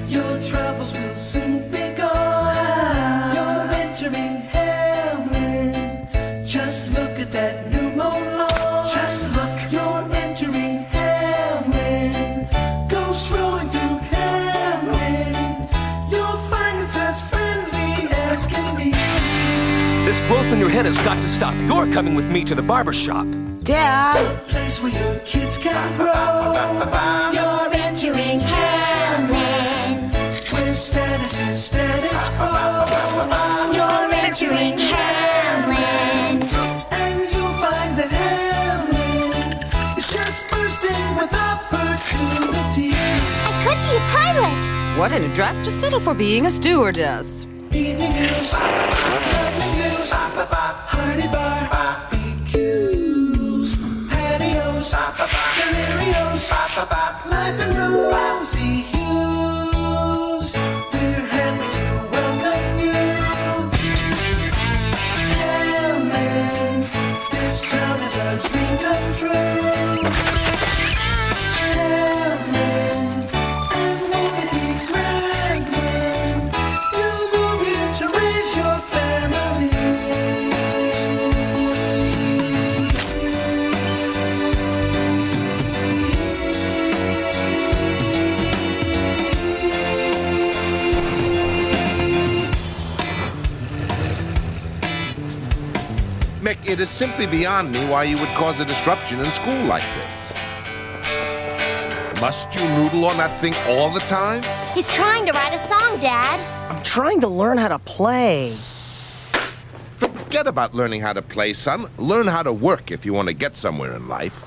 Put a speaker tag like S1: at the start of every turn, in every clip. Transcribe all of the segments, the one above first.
S1: Your troubles will soon be gone. You're entering Hamlin. Just look at that new lawn. Just look. You're entering Hamlin. Go strolling through Hamlin. You'll find it's as friendly as can be.
S2: This growth in your head has got to stop. You're coming with me to the barber shop.
S3: Dad!
S1: A place where your kids can grow. You're entering Hamlin, where status is status quo. You're entering Hamlin, and you'll find that Hamlin is just bursting with opportunity.
S4: I could be a pilot.
S5: What an address to settle for being a stewardess.
S1: Evening news, lovely news, hearty barbecues, patios, delirios, life in rosy hues. We're happy to welcome you. Hamlin, this town is a dream come true. Hamlin, and won't it be grand when you'll move here to raise your family?
S6: Mick, it is simply beyond me why you would cause a disruption in school like this. Must you noodle on that thing all the time?
S4: He's trying to write a song, Dad.
S3: I'm trying to learn how to play.
S6: Forget about learning how to play, son. Learn how to work if you want to get somewhere in life.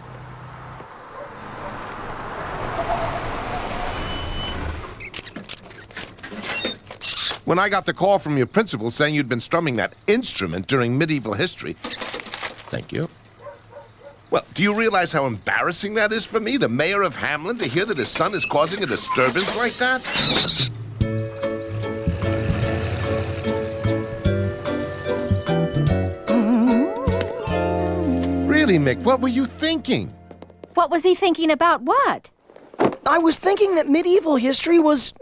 S6: When I got the call from your principal saying you'd been strumming that instrument during medieval history... Thank you. Well, do you realize how embarrassing that is for me, the mayor of Hamlin, to hear that his son is causing a disturbance like that? Really, Mick, what were you thinking?
S5: What was he thinking about what?
S3: I was thinking that medieval history was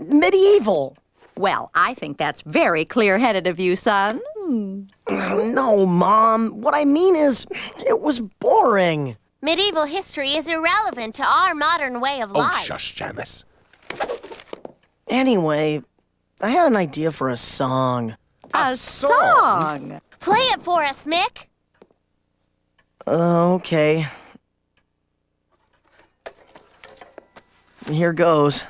S3: medieval.
S5: Well, I think that's very clear-headed of you, son.
S3: No, Mom. What I mean is, it was boring.
S4: Medieval history is irrelevant to our modern way of
S6: Oh,
S4: life.
S6: shush, Janice.
S3: Anyway, I had an idea for a song.
S5: A song?
S4: Play it for us, Mick.
S3: Okay. Here goes.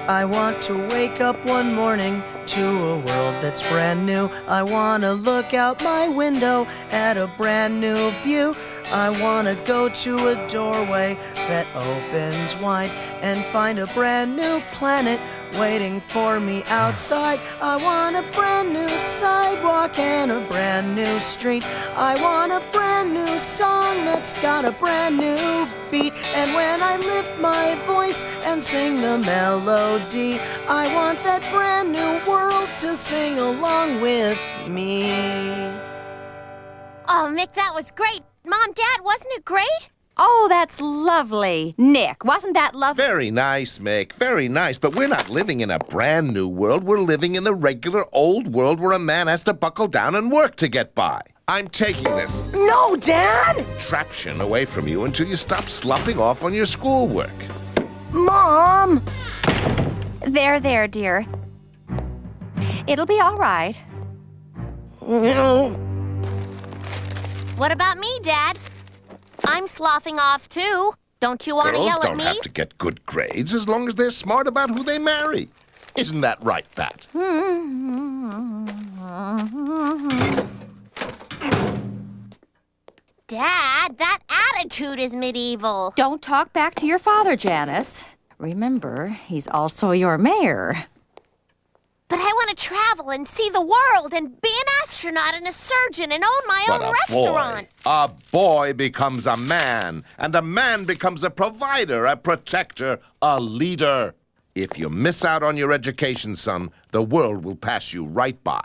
S3: I want to wake up one morning to a world that's brand new. I want to look out my window at a brand new view. I want to go to a doorway that opens wide and find a brand new planet waiting for me outside. I want a brand new sidewalk and a brand new street. I want a brand new song that's got a brand new beat. And when I lift my voice and sing the melody, I want that brand new world to sing along with me.
S4: Oh, Mick, that was great. Mom, Dad, wasn't it great?
S5: Oh, that's lovely. Nick, wasn't that lovely?
S6: Very nice, Mick. Very nice. But we're not living in a brand new world. We're living in the regular old world where a man has to buckle down and work to get by. I'm taking this
S3: No, Dad!
S6: contraption away from you until you stop sloughing off on your schoolwork.
S3: Mom!
S5: There, dear. It'll be all right.
S4: What about me, Dad? I'm sloughing off, too. Don't you want to
S6: Girls
S4: yell at
S6: don't
S4: me?
S6: have to get good grades as long as they're smart about who they marry. Isn't that right, Pat?
S4: Dad, that attitude is medieval.
S5: Don't talk back to your father, Janice. Remember, he's also your mayor.
S4: But I want to travel and see the world and be an astronaut and a surgeon and own my
S6: But
S4: own
S6: a
S4: restaurant.
S6: boy becomes a man, and a man becomes a provider, a protector, a leader. If you miss out on your education, son, the world will pass you right by.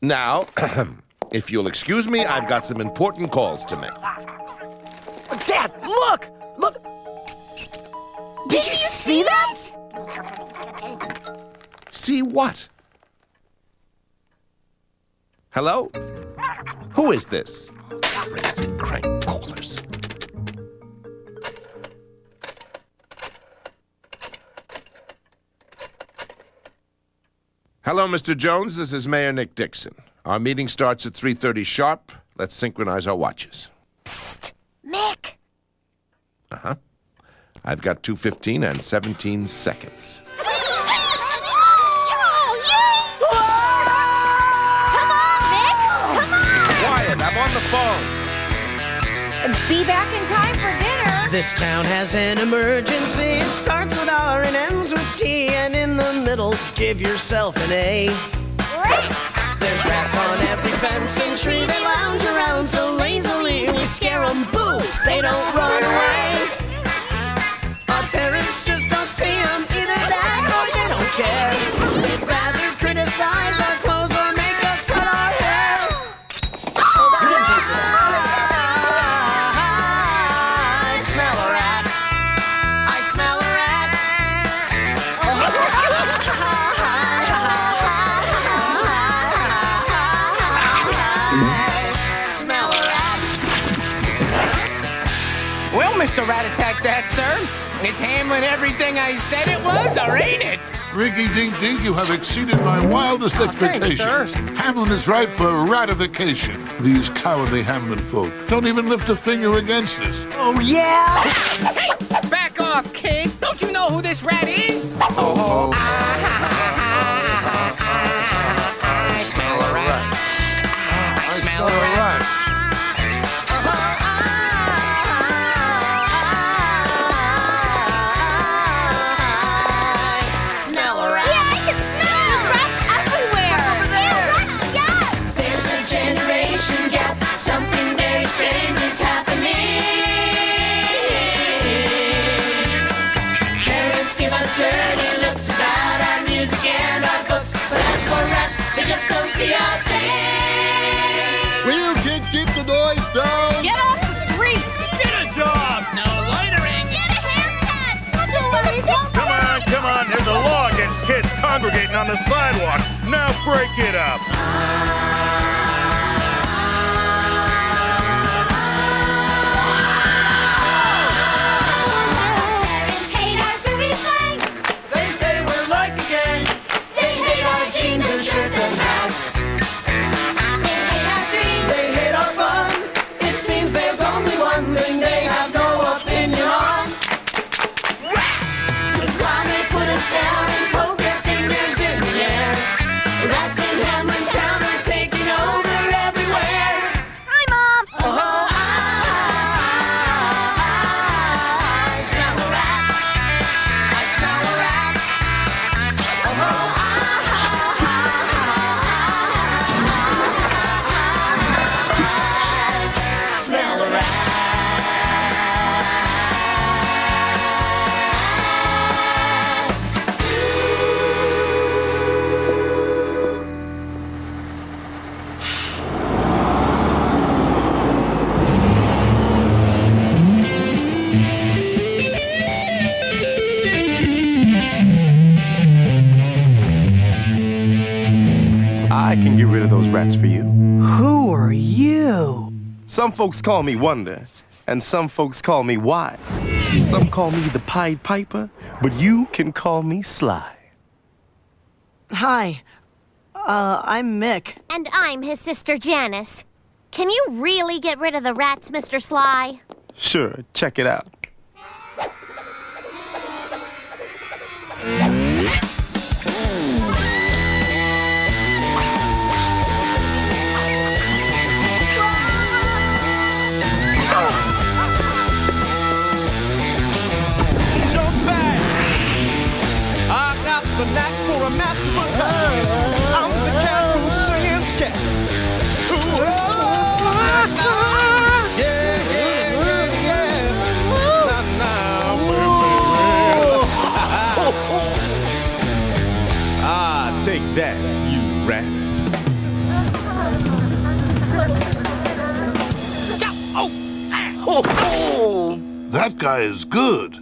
S6: Now, if you'll excuse me, I've got some important calls to make.
S3: Dad, look! Look! Did you see that?
S6: See what? Hello? Who is this? Crazy crank callers. Hello, Mr. Jones. This is Mayor Nick Dixon. Our meeting starts at 3:30 sharp. Let's synchronize our watches.
S4: Psst, Mick.
S6: Uh-huh. I've got 2:15 and 17 seconds.
S4: Come on, Mick! Come on!
S6: Quiet, I'm on the phone.
S5: Be back in time for dinner.
S3: This town has an emergency. It starts with R and ends with T, and in the middle, give yourself an A. There's rats on every fence and tree. They lounge around so lazily. We scare them, boo! They don't run away. Our parents just don't see them. Either that or they don't care. They'd rather criticize our clothes or make us cut our hair. I smell a rat. I smell a rat. Smell a rat.
S7: Well, Mr. Rat-a-tat-tat, sir, is Hamlin everything I said it was, or ain't it?
S8: Rinky Dink Dink, you have exceeded my wildest expectations.
S7: thanks, sir.
S8: Hamlin is ripe for ratification. These cowardly Hamlin folk don't even lift a finger against us.
S3: Oh, yeah?
S7: Hey, back off, kid. Don't you know who this rat is? I smell a rat. I smell a rat.
S3: Smell a rat.
S4: Yeah, I can smell it! Rats everywhere!
S3: Over there.
S4: Yeah!
S3: There's a generation gap. Something very strange is happening. Parents give us dirty looks about our music and our books. But as for rats, they just don't see our thing.
S9: Will you kids keep the noise down?
S5: Get off the streets.
S7: Get a job. No loitering.
S4: Get a haircut!
S10: Come on, there's a law against kids congregating on the sidewalk. Now break it up.
S4: Parents hate our groovy slang!
S3: They say we're like a gang. They hate our jeans and shirts and hats.
S4: They hate our dreams!
S3: They hate our fun. It seems there's only one thing they have no opinion on. Rats! It's why they put us down and poke their fingers in the air. Rats in Hamlin Town are taking over everywhere.
S4: Hi, Mom!
S3: Oh, I smell a rat. I smell a rat. Oh, I smell a rat.
S2: I can get rid of those rats for you.
S3: Who are you?
S2: Some folks call me Wonder, and some folks call me Why. Some call me the Pied Piper, but you can call me Sly.
S3: Hi. I'm Mick.
S4: And I'm his sister Janice. Can you really get rid of the rats, Mr. Sly?
S2: Sure, check it out.
S1: Jump back! I got the knack for a massive attack. I'm the cat who's singing scat. Yeah, yeah, yeah, yeah. Now,
S8: That guy is good.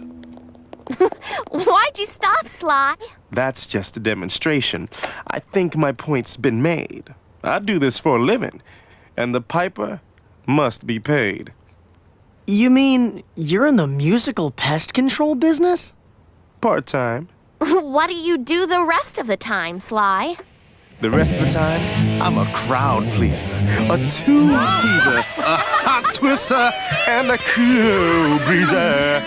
S4: Why'd you stop, Sly?
S2: That's just a demonstration. I think my point's been made. I do this for a living, and the piper must be paid.
S3: You mean you're in the musical pest control business?
S2: Part-time.
S4: What do you do the rest of the time, Sly?
S2: The rest of the time, I'm a crowd pleaser, a tune teaser, a hot twister, and a cool breezer.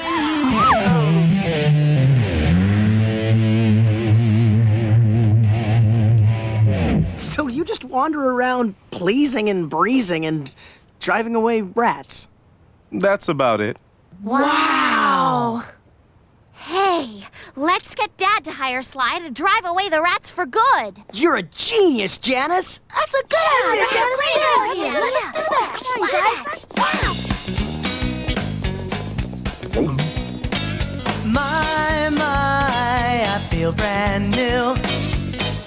S3: So you just wander around pleasing and breezing and driving away rats?
S2: That's about it.
S4: Wow! Hey, let's get Dad to hire Sly to drive away the rats for good.
S3: You're a genius, Janice.
S11: That's a good idea,
S4: That's a
S11: Janice.
S4: great idea.
S11: Let's do that. Come on, guys. Let's
S3: My, I feel brand new.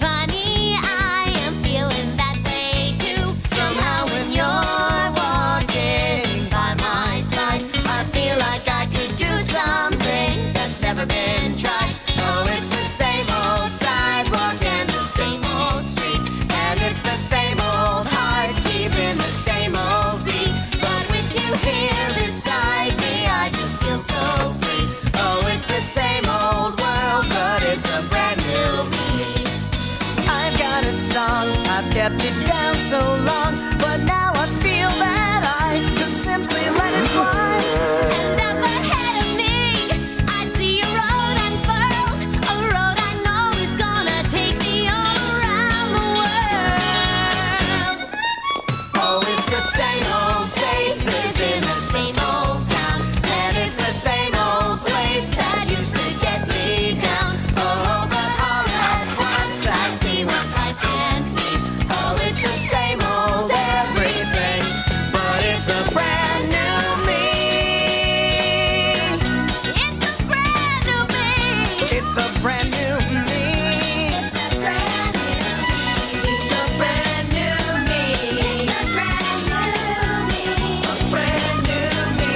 S4: Funny, I am feeling that way too. Somehow when you're walking by my side, I feel like I could do something that's never been tried. Oh, it's the same old sidewalk and the same old street, and it's the same old heart keeping the same old beat. But with you here beside me, I just feel so free. Oh, it's the same old world, but it's a brand new me.
S3: I've got a song, I've kept it down so long, but now I feel that I could simply let it fly.
S4: And up ahead of me, I see a road unfurled, a road I know is gonna take me all around the world. Oh, it's the same old faces in the same old town, and it's the same old place that used to get me down. Oh, but all at once I see what life can be. Oh, it's the same old everything, but it's a brand new me. It's a brand new me.
S3: It's a brand new me.
S4: It's a brand new me. It's a brand new me. It's a brand new me.
S3: A brand new me.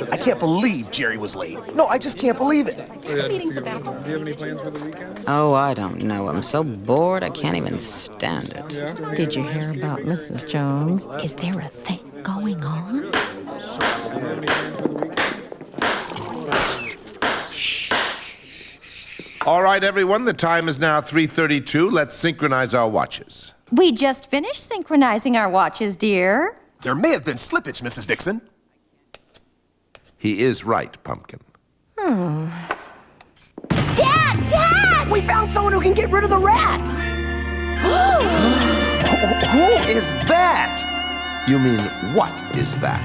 S12: I can't believe Jerry was late. No, I just can't believe it.
S13: Oh, I don't know. I'm so bored I can't even stand it.
S5: Did you hear about Mrs. Jones? Is there a thing going on?
S6: All right, everyone, the time is now 3:32. Let's synchronize our watches.
S5: We just finished synchronizing our watches, dear.
S12: There may have been slippage, Mrs. Dixon.
S6: He is right, Pumpkin.
S4: Dad!
S3: We found someone who can get rid of the rats.
S12: Who is that?
S6: You mean, what is that?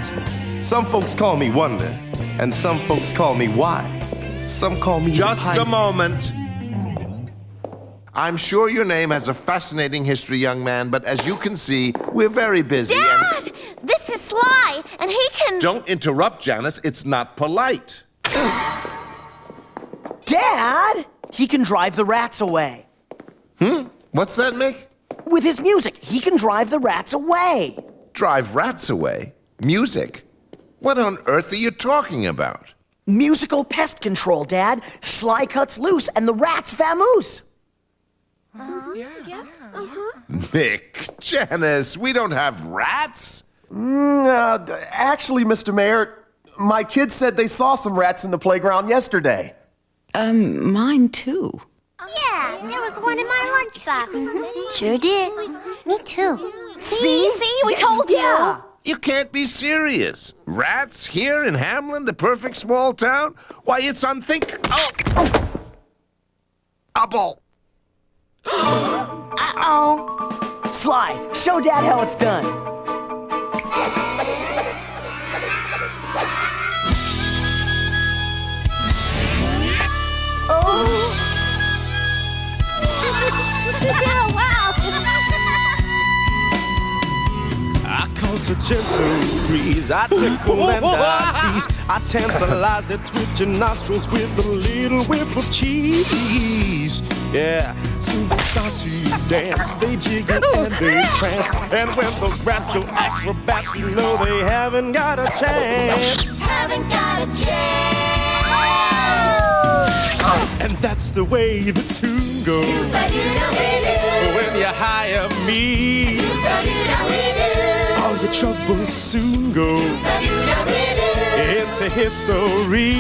S2: Some folks call me Wonder, and some folks call me Why. Some call me
S6: Just a moment. I'm sure your name has a fascinating history, young man, but as you can see, we're very busy.
S4: Dad! This is Sly, and he can...
S6: Don't interrupt, Janice. It's not polite.
S3: Dad, he can drive the rats away.
S6: What's that, Mick?
S3: With his music, he can drive the rats away.
S6: Drive rats away? Music? What on earth are you talking about?
S3: Musical pest control, Dad. Sly cuts loose and the rats vamoose.
S6: Mick, Janice, we don't have rats.
S12: Actually, Mr. Mayor, my kids said they saw some rats in the playground yesterday.
S13: Mine too.
S11: Yeah, there was one in my lunchbox. Sure did. Me too.
S4: See, we told you.
S6: You can't be serious. Rats here in Hamlin, the perfect small town? Why, it's unthinkable. Oh! A ball.
S11: Uh-oh.
S3: Sly, show Dad how it's done.
S11: Oh, wow.
S1: I call
S2: cause a gentle breeze. I tickle and I tease. I tantalize their twitching nostrils with a little whiff of cheese. Yeah, soon they start to dance. They jiggle and they prance. And when those rats go acrobats, you know they haven't got a chance.
S4: Haven't got a chance.
S2: And that's the way the tune goes. When you hire me, all your troubles soon go into history.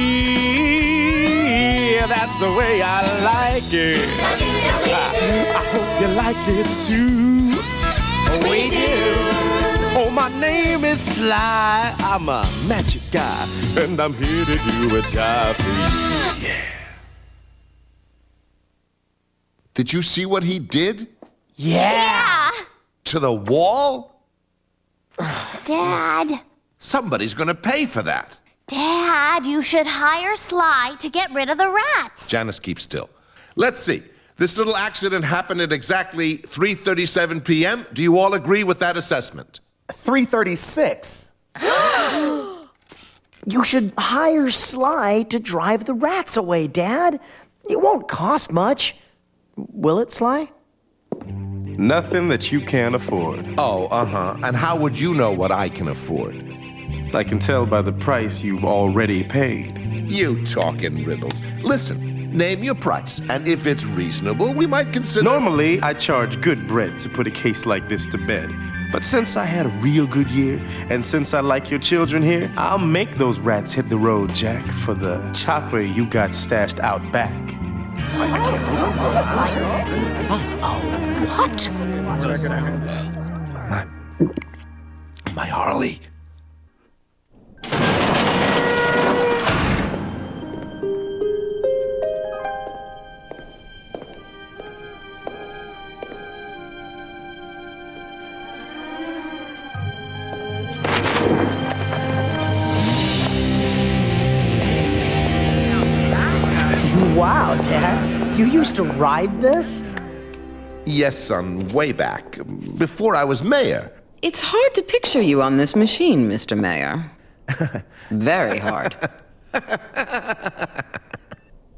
S2: That's the way I like it. I hope you like it too.
S7: We do.
S2: Oh, my name is Sly. I'm a magic guy, and I'm here to do a job for you. Yeah.
S6: Did you see what he did?
S11: Yeah.
S6: To the wall?
S11: Dad.
S6: Somebody's gonna pay for that.
S11: Dad, you should hire Sly to get rid of the rats.
S6: Janice, keep still. Let's see. This little accident happened at exactly 3:37 p.m. Do you all agree with that assessment?
S12: 3:36.
S3: You should hire Sly to drive the rats away, Dad. It won't cost much. Will it, Sly?
S2: Nothing that you can't afford.
S6: Oh, And how would you know what I can afford?
S2: I can tell by the price you've already paid.
S6: You talk in riddles. Listen, name your price, and if it's reasonable, we might consider...
S2: Normally, I charge good bread to put a case like this to bed. But since I had a real good year, and since I like your children here, I'll make those rats hit the road, Jack, for the chopper you got stashed out back.
S3: I can't believe that. What?
S6: My Harley.
S3: Wow, Dad. You used to ride this?
S6: Yes, son, way back, before I was mayor.
S13: It's hard to picture you on this machine, Mr. Mayor. Very hard.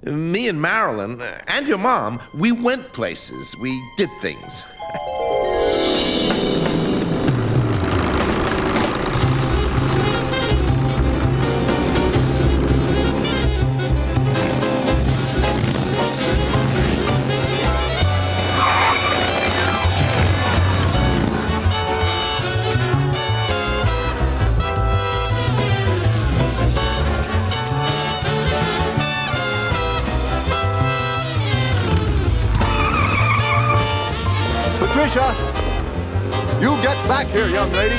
S6: Me and Marilyn, and your mom, we went places. We did things.
S9: Patricia, you get back here, young lady.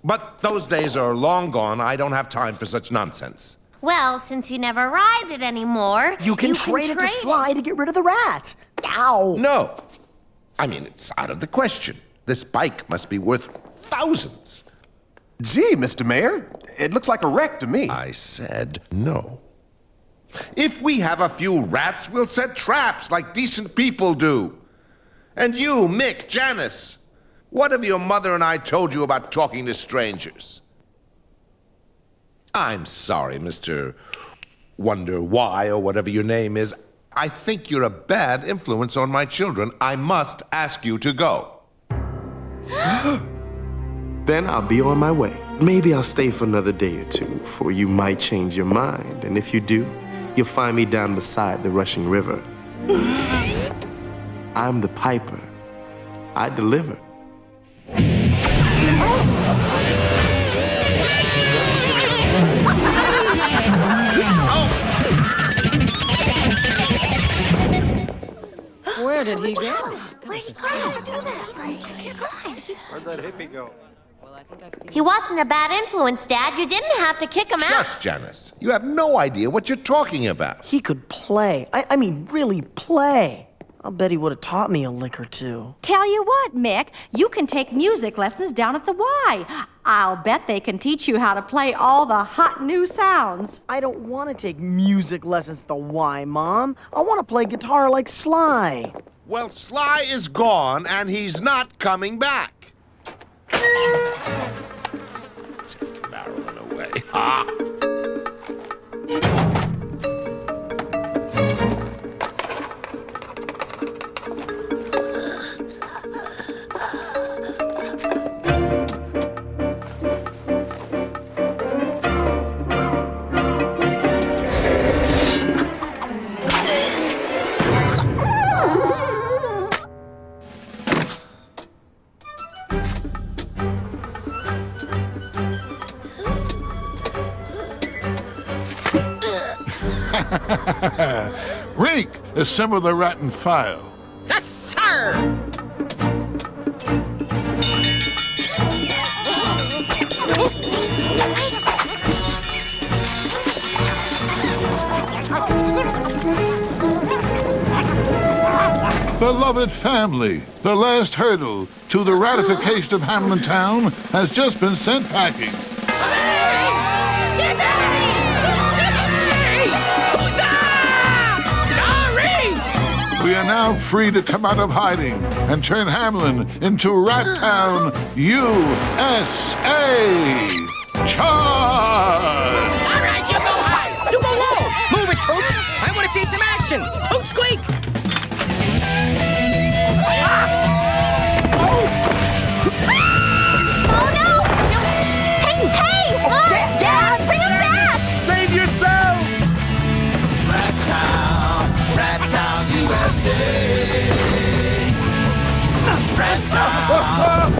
S6: But those days are long gone. I don't have time for such nonsense.
S11: Well, since you never ride it anymore,
S3: You can trade it to Sly to get rid of the rats. Ow.
S6: No. I mean, it's out of the question. This bike must be worth thousands.
S12: Gee, Mr. Mayor, it looks like a wreck to me.
S6: I said no. If we have a few rats, we'll set traps like decent people do. And you, Mick, Janice, what have your mother and I told you about talking to strangers? I'm sorry, Mr. Wonder Why, or whatever your name is. I think you're a bad influence on my children. I must ask you to go.
S2: Then I'll be on my way. Maybe I'll stay for another day or two, for you might change your mind. And if you do, you'll find me down beside the rushing river. I'm the piper. I deliver.
S13: Where did he go?
S11: Where'd he go? Do this.
S10: Where'd that hippie go?
S11: He wasn't a bad influence, Dad. You didn't have to kick him out.
S6: Shush, Janice. You have no idea what you're talking about.
S3: He could play. I mean, really play. I'll bet he would have taught me a lick or two.
S5: Tell you what, Mick, you can take music lessons down at the Y. I'll bet they can teach you how to play all the hot new sounds.
S3: I don't want to take music lessons at the Y, Mom. I want to play guitar like Sly.
S6: Well, Sly is gone, and he's not coming back. Take Marilyn away. Ha!
S8: Rink, assemble the rat and file.
S7: Yes, sir!
S8: Beloved family, the last hurdle to the ratification of Hamlin Town has just been sent packing. We are now free to come out of hiding and turn Hamlin into Rat Town, USA. Charge!
S7: All right, you go high, you go low. Move it, Toots. I want to see some action. Toot squeak.
S4: Oh no! Hey! Dad, bring him back!
S6: Save yourself!
S1: Rat Town, USA.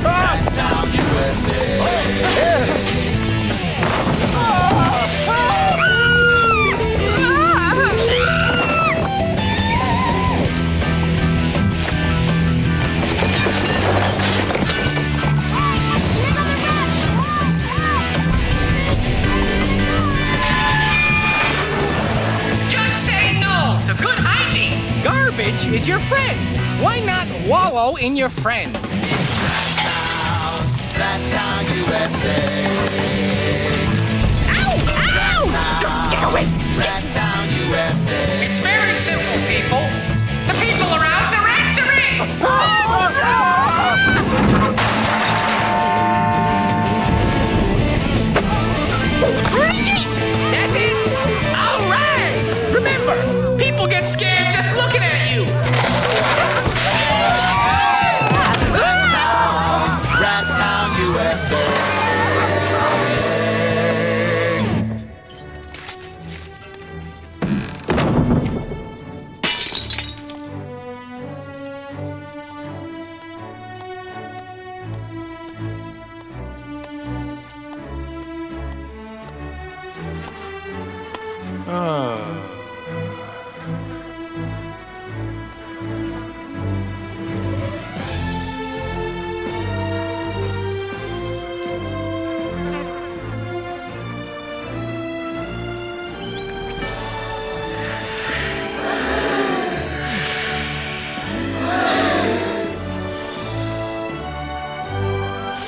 S1: Rat Town, USA.
S7: Just say no to good hygiene. Garbage is your friend. Why not wallow in your friend?
S1: Rat Town, USA.
S7: Ow! Get away!
S1: Rat Town, USA.
S7: It's very simple, people. The people around the rats are in! That's it! All right! Remember, people get scared just looking at you!
S1: Rat Town, USA.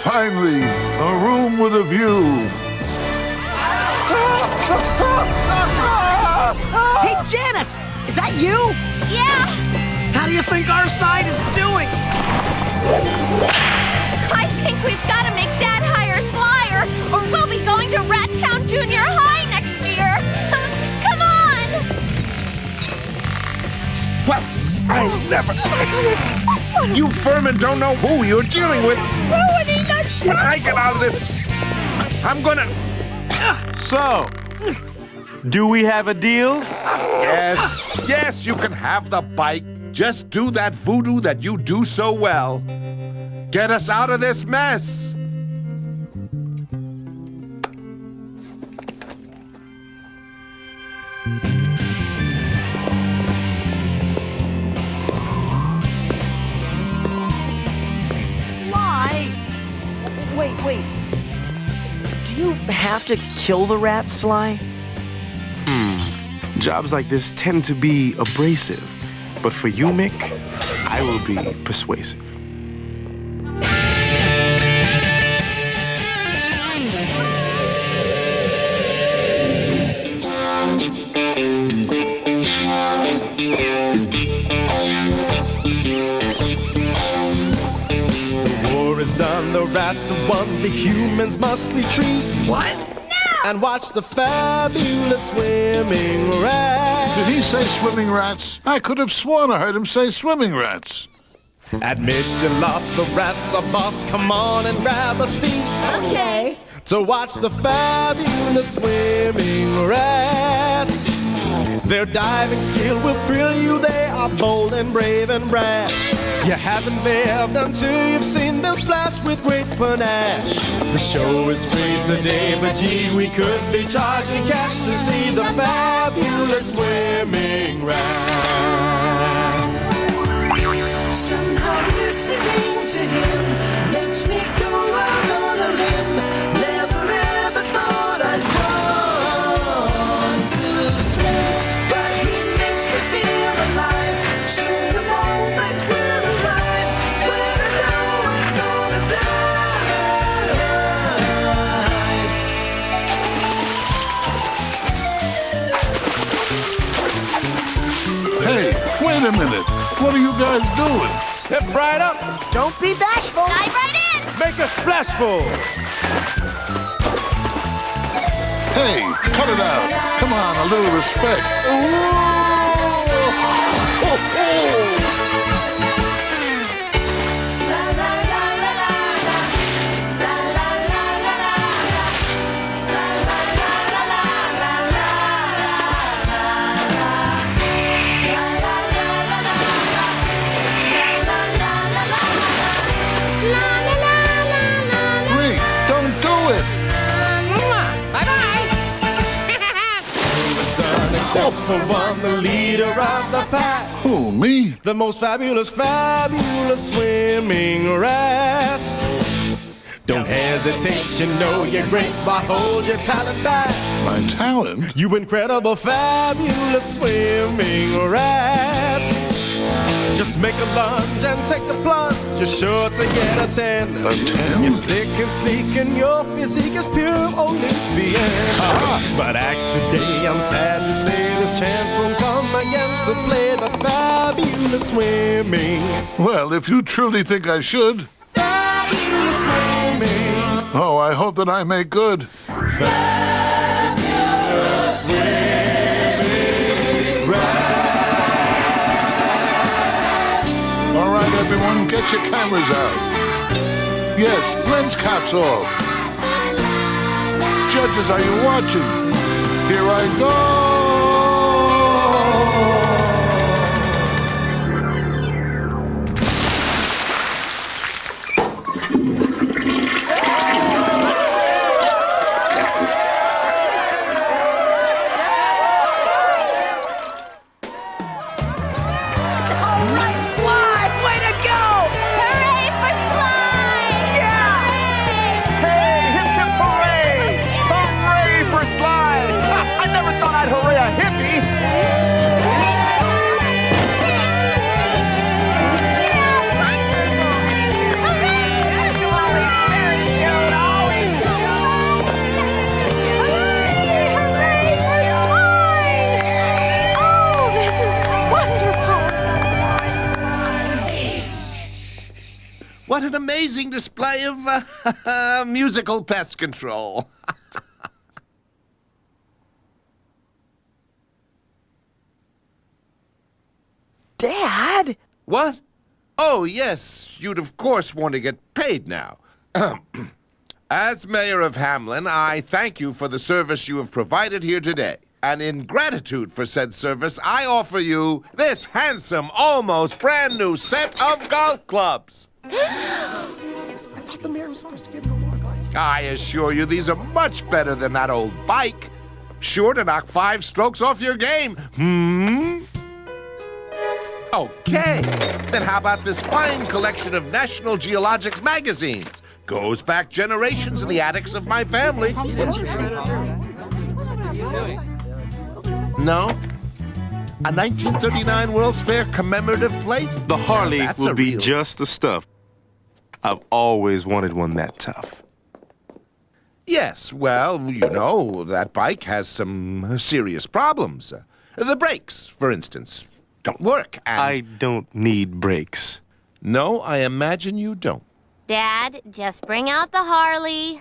S8: Finally, a room with a view.
S3: Hey, Janice! Is that you?
S4: Yeah!
S3: How do you think our side is doing?
S4: I think we've got to make Dad hire Slyer, or we'll be going to Rat Town Junior High next year. Come on!
S6: Well, I never... You vermin don't know who you're dealing with.
S4: Ruining the show!
S6: When I get out of this, I'm gonna...
S9: So, do we have a deal?
S6: Yes, you can have the bike. Just do that voodoo that you do so well. Get us out of this mess.
S3: Sly! Wait. Do you have to kill the rat, Sly?
S2: Jobs like this tend to be abrasive, But for you, Mick, I will be persuasive. The war is done, the rats have won, the humans must retreat.
S7: What?
S2: And watch the fabulous swimming rats.
S8: Did he say swimming rats? I could have sworn I heard him say swimming rats.
S2: Admit you lost, the rats are boss. Come on and grab a seat.
S5: Okay.
S2: To watch the fabulous swimming rats. Their diving skill will thrill you. They are bold and brave and brash. You haven't lived until you've seen them splash with great panache. The show is free today, but gee, we could be charging cash to see the fabulous swimming rats.
S1: Somehow listening to him makes me go out on a limb. Never ever thought I'd want to swim, but he makes me feel alive. Soon the moment will arrive when I know I'm gonna die.
S8: Hey, wait a minute. What are you guys doing?
S2: Step right up.
S3: Don't be bashful.
S4: Dive right in.
S2: Make a splashful.
S8: Hey, cut it out. Come on, a little respect. Great, don't do it.
S7: Bye-bye.
S2: Except for one, the leader of the pack.
S8: Who, me?
S2: The most fabulous, fabulous swimming rat. Don't hesitate, you know you're great, but hold your talent back.
S8: My talent?
S2: You incredible, fabulous swimming rat. Just make a lunge and take the plunge. You're sure to get a 10.
S8: A 10?
S2: You're slick and sleek and your physique is pure Olympian. But act today, I'm sad to say this chance won't come again to play the fabulous swimming.
S8: Well, if you truly think I should.
S2: Fabulous swimming.
S8: Oh, I hope that I make good.
S2: Fabulous swimming rat.
S8: All right, everyone, get your cameras out. Yes, lens caps off. Judges, are you watching? Here I go.
S6: What an amazing display of musical pest control.
S3: Dad?
S6: What? Oh, yes, you'd of course want to get paid now. As mayor of Hamlin, I thank you for the service you have provided here today. And in gratitude for said service, I offer you this handsome, almost brand new set of golf clubs.
S12: I thought the mayor was supposed to give her more life.
S6: I assure you, these are much better than that old bike. Sure to knock 5 strokes off your game. Okay, then how about this fine collection of National Geologic magazines? Goes back generations in the attics of my family. No? A 1939 World's Fair commemorative plate?
S2: The Harley
S6: That's
S2: will
S6: a
S2: be
S6: real-
S2: just the stuff. I've always wanted one that tough.
S6: Yes, well, you know, that bike has some serious problems. The brakes, for instance, don't work, and...
S2: I don't need brakes.
S6: No, I imagine you don't.
S4: Dad, just bring out the Harley.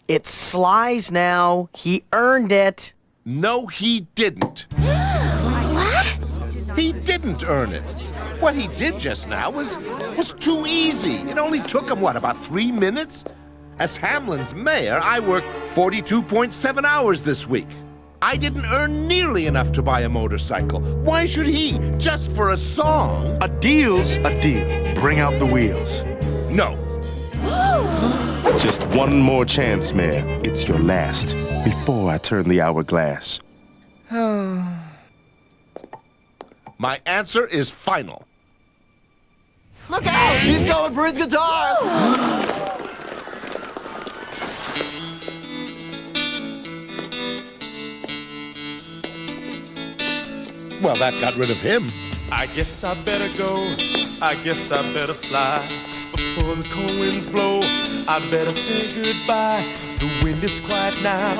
S3: It's Sly's now. He earned it.
S6: No, he didn't.
S4: What?
S6: He didn't earn it. What he did just now was too easy. It only took him, what, about 3 minutes? As Hamlin's mayor, I worked 42.7 hours this week. I didn't earn nearly enough to buy a motorcycle. Why should he? Just for a song?
S2: A deal's a deal. Bring out the wheels.
S6: No.
S2: Just one more chance, Mayor. It's your last. Before I turn the hourglass.
S6: My answer is final.
S9: Look out! He's going for his guitar!
S6: Well, that got rid of him.
S2: I guess I better go. I guess I better fly. Before the cold winds blow, I better say goodbye. The wind is quiet now,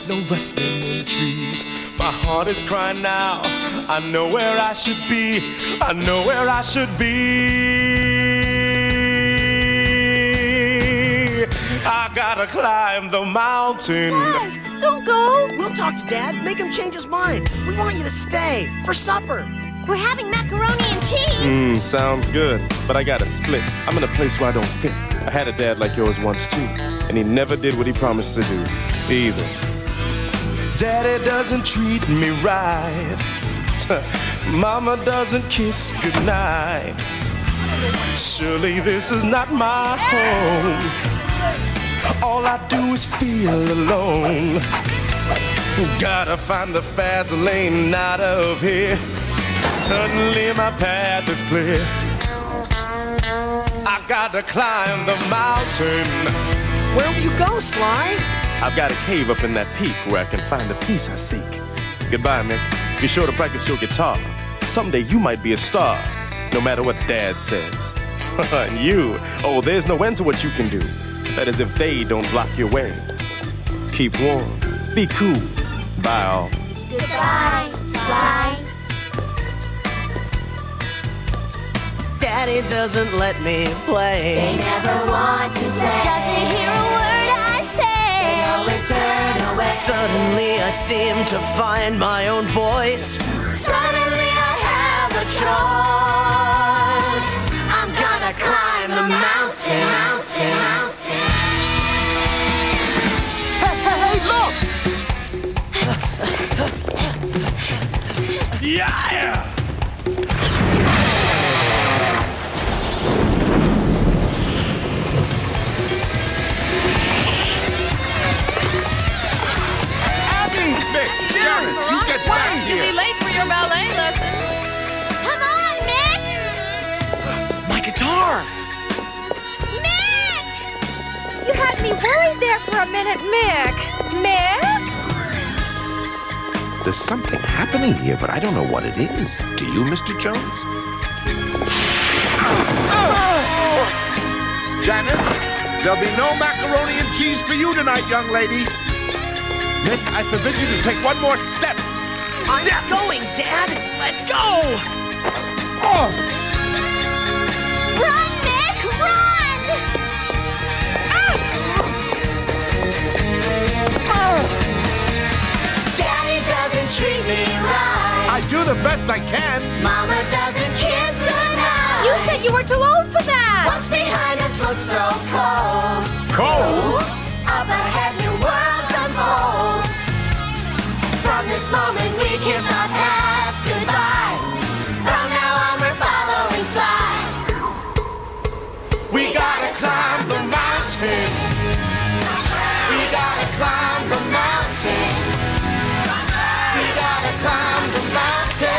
S2: no rustling in the trees. My heart is crying now. I know where I should be. I know where I should be. I gotta climb the mountain.
S3: Dad, don't go. We'll talk to Dad. Make him change his mind. We want you to stay for supper.
S4: We're having macaroni and cheese.
S2: Sounds good, but I gotta split. I'm in a place where I don't fit. I had a dad like yours once too, and he never did what he promised to do, either. Daddy doesn't treat me right. Mama doesn't kiss goodnight. Surely this is not my home. All I do is feel alone. Gotta find the fast lane out of here. Suddenly my path is clear. I gotta climb the mountain.
S3: Where will you go, Sly?
S2: I've got a cave up in that peak where I can find the peace I seek. Goodbye, Mick. Be sure to practice your guitar. Someday you might be a star, no matter what Dad says. And you, oh, there's no end to what you can do. That is if they don't block your way. Keep warm. Be cool. Bye, all.
S4: Goodbye, Sly.
S3: Daddy doesn't let me play.
S4: They never want to play. Doesn't hear a word I say. They always turn away.
S3: Suddenly I seem to find my own voice.
S4: Suddenly I have a choice. I'm gonna climb the mountain, mountain, mountain.
S3: Hey, look!
S2: Yeah!
S6: Janice, you get back
S14: You'll
S6: here.
S14: be late for your ballet lessons.
S4: Come on, Mick!
S3: My guitar!
S4: Mick!
S5: You had me worried there for a minute, Mick. Mick?
S6: There's something happening here, but I don't know what it is. Do you, Mr. Jones? Janice, there'll be no macaroni and cheese for you tonight, young lady. Nick, I forbid you to take one more step.
S3: I'm going, Dad! Let go!
S6: Oh!
S4: Run, Mick, run! Daddy doesn't treat me right.
S6: I do the best I can.
S4: Mama doesn't kiss goodnight.
S5: You said you were too old for that.
S4: What's behind us looks so cold.
S6: Cold?
S4: Up ahead, new worlds unfold. From this moment we kiss our past goodbye. From now on we're following Sly.
S2: We gotta climb the mountain. We gotta climb the mountain. We gotta climb the mountain.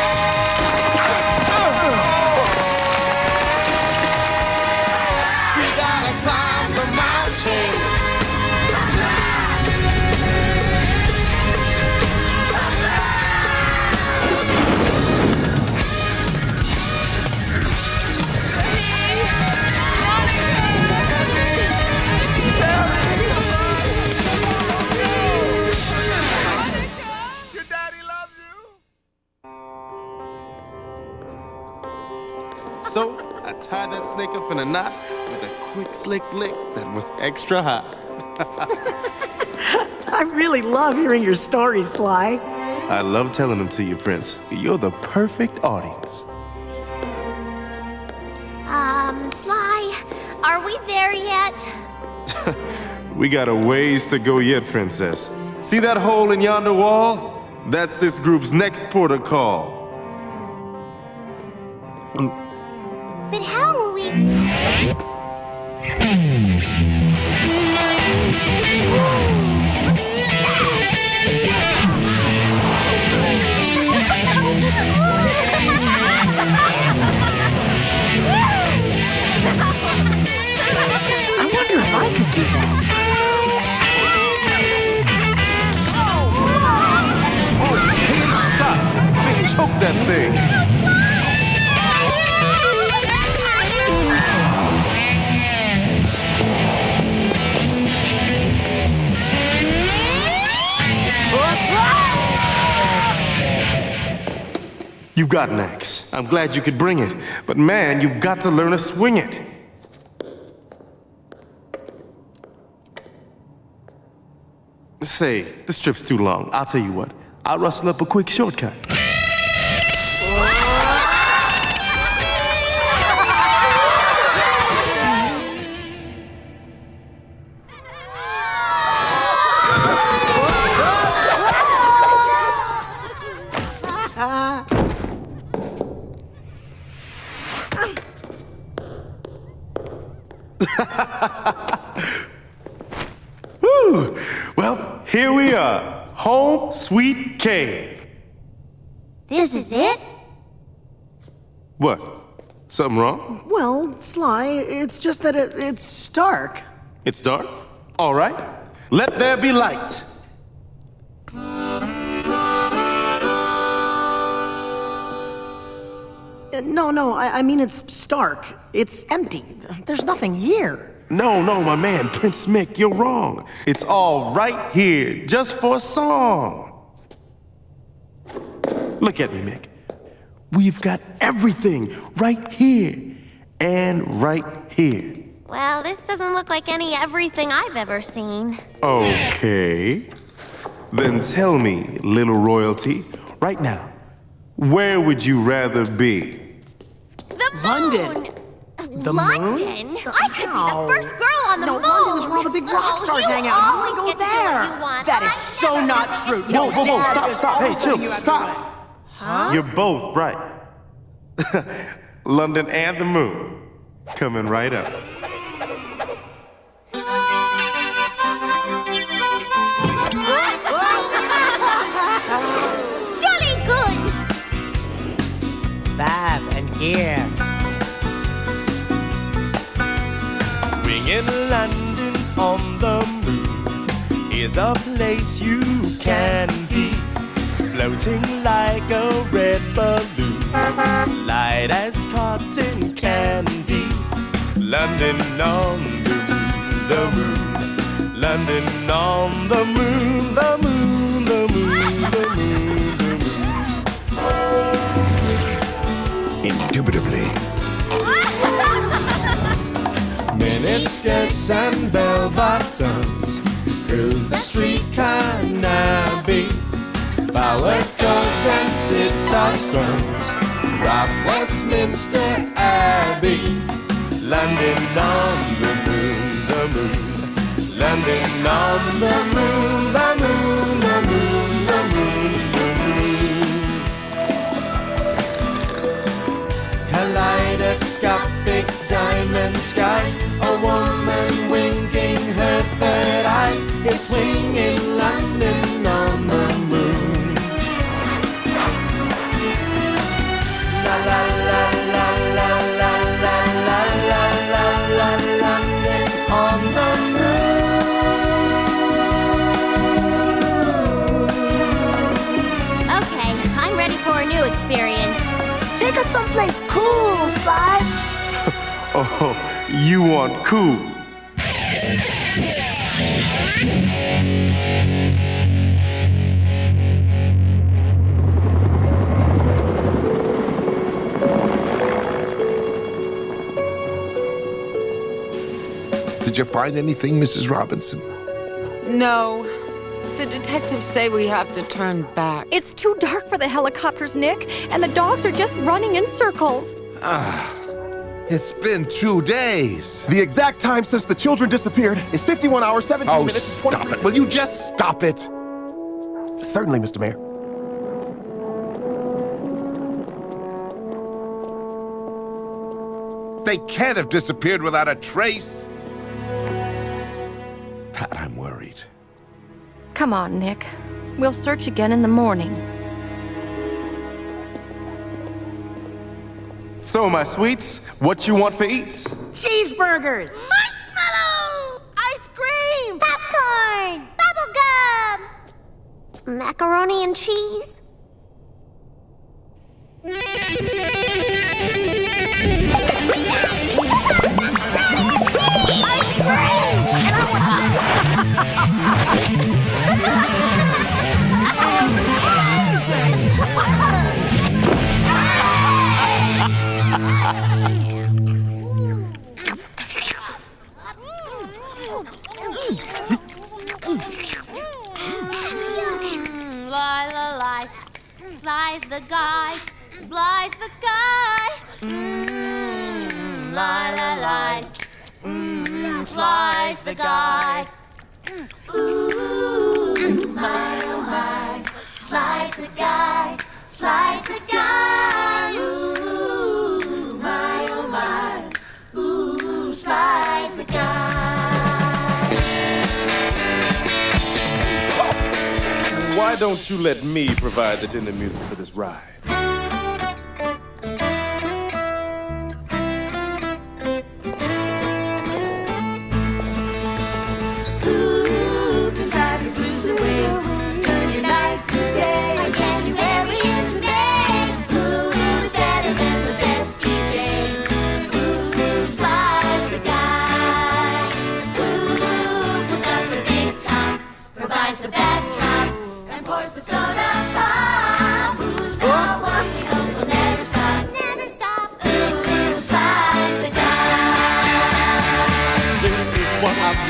S2: We gotta climb the mountain. snake up in a knot with a quick, slick lick that was extra hot.
S3: I really love hearing your stories, Sly.
S2: I love telling them to you, Prince. You're the perfect audience.
S4: Sly, are we there yet?
S2: We got a ways to go yet, Princess. See that hole in yonder wall? That's this group's next port of call.
S11: But how will we...
S3: I wonder if I could do that.
S2: Stop! They choke that thing! You've got an axe. I'm glad you could bring it. But man, you've got to learn to swing it. Say, this trip's too long. I'll tell you what. I'll rustle up a quick shortcut. Woo! Well, here we are. Home sweet cave.
S11: This is it?
S2: What? Something wrong?
S3: Well, Sly, it's just that it's dark.
S2: It's dark? All right. Let there be light.
S3: No, I mean it's stark. It's empty. There's nothing here.
S2: No, my man, Prince Mick, you're wrong. It's all right here, just for a song. Look at me, Mick. We've got everything right here and right here.
S4: Well, this doesn't look like any everything I've ever seen.
S2: Okay. Then tell me, little royalty, right now, where would you rather be?
S4: The
S3: London.
S4: moon!
S3: The
S4: London?
S3: moon?
S4: I could be the first girl on the moon!
S3: London is where all the big rock stars hang out. You
S4: always
S3: wanna
S4: get
S3: go
S4: to do
S3: there.
S4: what you want.
S3: That
S4: I
S3: is so
S4: never
S3: not
S4: get
S3: true.
S4: to
S3: No,
S2: Whoa,
S3: Dad
S2: stop,
S3: is
S2: stop. Hey,
S3: always
S2: chill,
S3: telling you how to do
S2: stop.
S3: it. Huh?
S2: You're both right. London and the moon. Coming right up.
S4: Jolly good!
S3: Fab and gear.
S2: Swinging London on the moon is a place you can be. Floating like a red balloon, light as cotton candy. London on the moon, London on the moon, the moon, the moon, the moon, the moon.
S6: Indubitably.
S2: Miniskirts and bell bottoms cruise the street Carnaby. Power chords and sitar strums rock Westminster Abbey. London on the moon, the moon. London on the moon, the moon, the moon, the moon, the moon. Kaleidoscopic diamond sky, a woman winking her third eye is swinging London on the moon. La la la la la la la la la la la London on the moon.
S4: Okay, I'm ready for a new experience.
S11: Take us someplace cool, Sly.
S2: Oh, you want cool?
S6: Did you find anything, Mrs. Robinson?
S13: No. The detectives say we have to turn back.
S5: It's too dark for the helicopters, Nick, and the dogs are just running in circles.
S6: It's been 2 days.
S12: The exact time since the children disappeared is 51 hours, 17
S6: Oh,
S12: minutes.
S6: stop it. Will you just stop it?
S12: Certainly, Mr. Mayor.
S6: They can't have disappeared without a trace. Pat, I'm worried.
S5: Come on, Nick. We'll search again in the morning.
S2: So, my sweets, what you want for eats?
S11: Cheeseburgers! Marshmallows! Ice cream! Popcorn! Bubblegum! Macaroni and cheese? Ice cream! And I
S4: Lie, slice the guy, slice the guy. Lie, slice the guy. Ooh, my, oh my, slice the guy, slice the guy. Ooh, my, oh my, ooh, slice the guy.
S2: Why don't you let me provide the dinner music for this ride?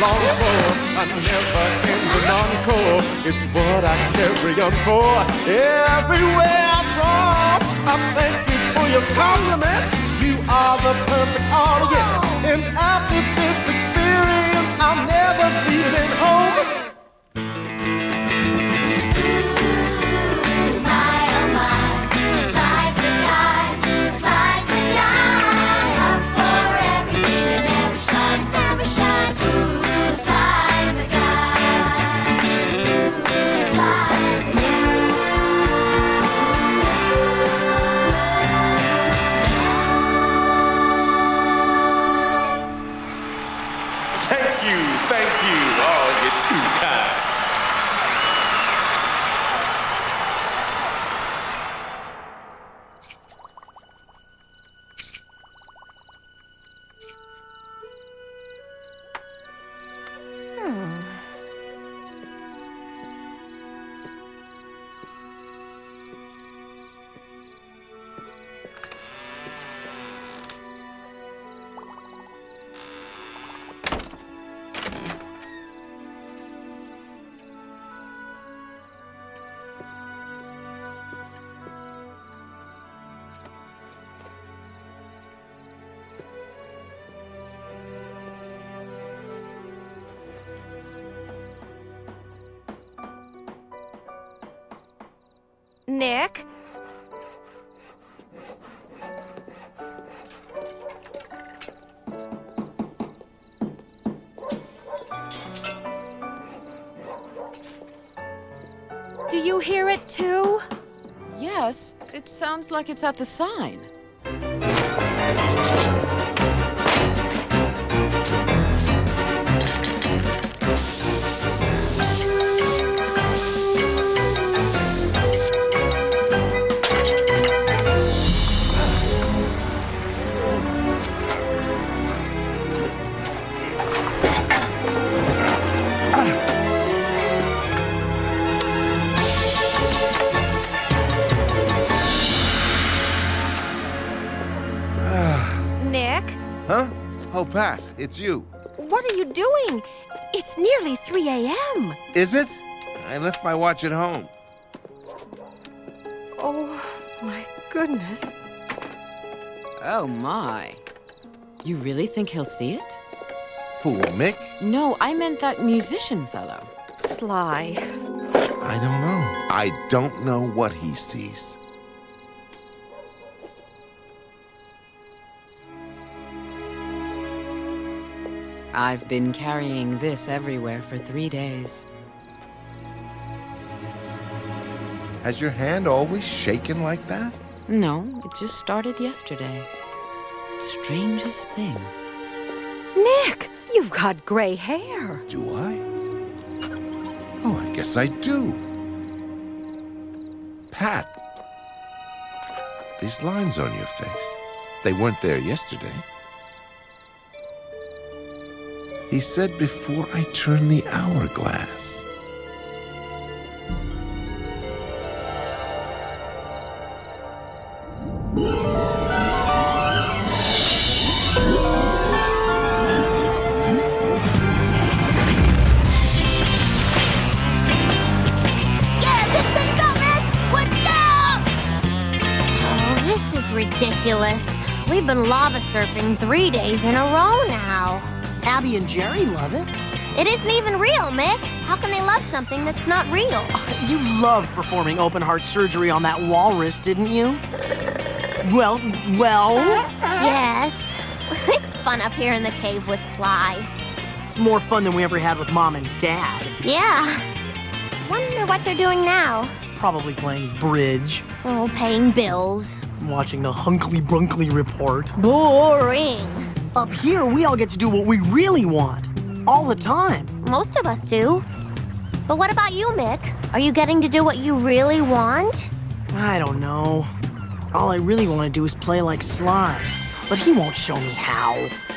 S15: Long for a never-ending encore. It's what I carry on for everywhere I roam. I thank you for your compliments. You are the perfect audience. And after this experience, I'll never leave it home.
S2: Thank you. Oh, you're too kind.
S5: Nick? Do you hear it too?
S13: Yes, it sounds like it's at the sign.
S5: Nick?
S6: Huh? Oh, Pat, it's you.
S5: what are you doing? It's nearly 3 a.m.
S6: Is it? I left my watch at home.
S5: Oh, my goodness.
S13: Oh, my. You really think he'll see it?
S6: Who, Mick?
S13: No, I meant that musician fellow.
S3: Sly.
S6: I don't know. I don't know what he sees.
S13: I've been carrying this everywhere for 3 days.
S6: Has your hand always shaken like that?
S13: No, it just started yesterday. Strangest thing.
S5: Nick, you've got gray hair.
S6: Do I? Oh, I guess I do. Pat, these lines on your face, they weren't there yesterday. He said before I turn the hourglass.
S4: Ridiculous. We've been lava surfing 3 days in a row now.
S3: Abby and Jerry love it.
S4: It isn't even real, Mick. How can they love something that's not real?
S3: You loved performing open heart surgery on that walrus, didn't you? Well.
S4: Yes. It's fun up here in the cave with Sly.
S3: It's more fun than we ever had with Mom and Dad.
S4: Yeah. Wonder what they're doing now.
S3: Probably playing bridge.
S4: Oh, paying bills.
S3: Watching the Hunkley Brunkly report.
S4: Boring.
S3: Up here, we all get to do what we really want. All the time.
S4: Most of us do. But what about you, Mick? Are you getting to do what you really want?
S3: I don't know. All I really want to do is play like Sly. But he won't show me how.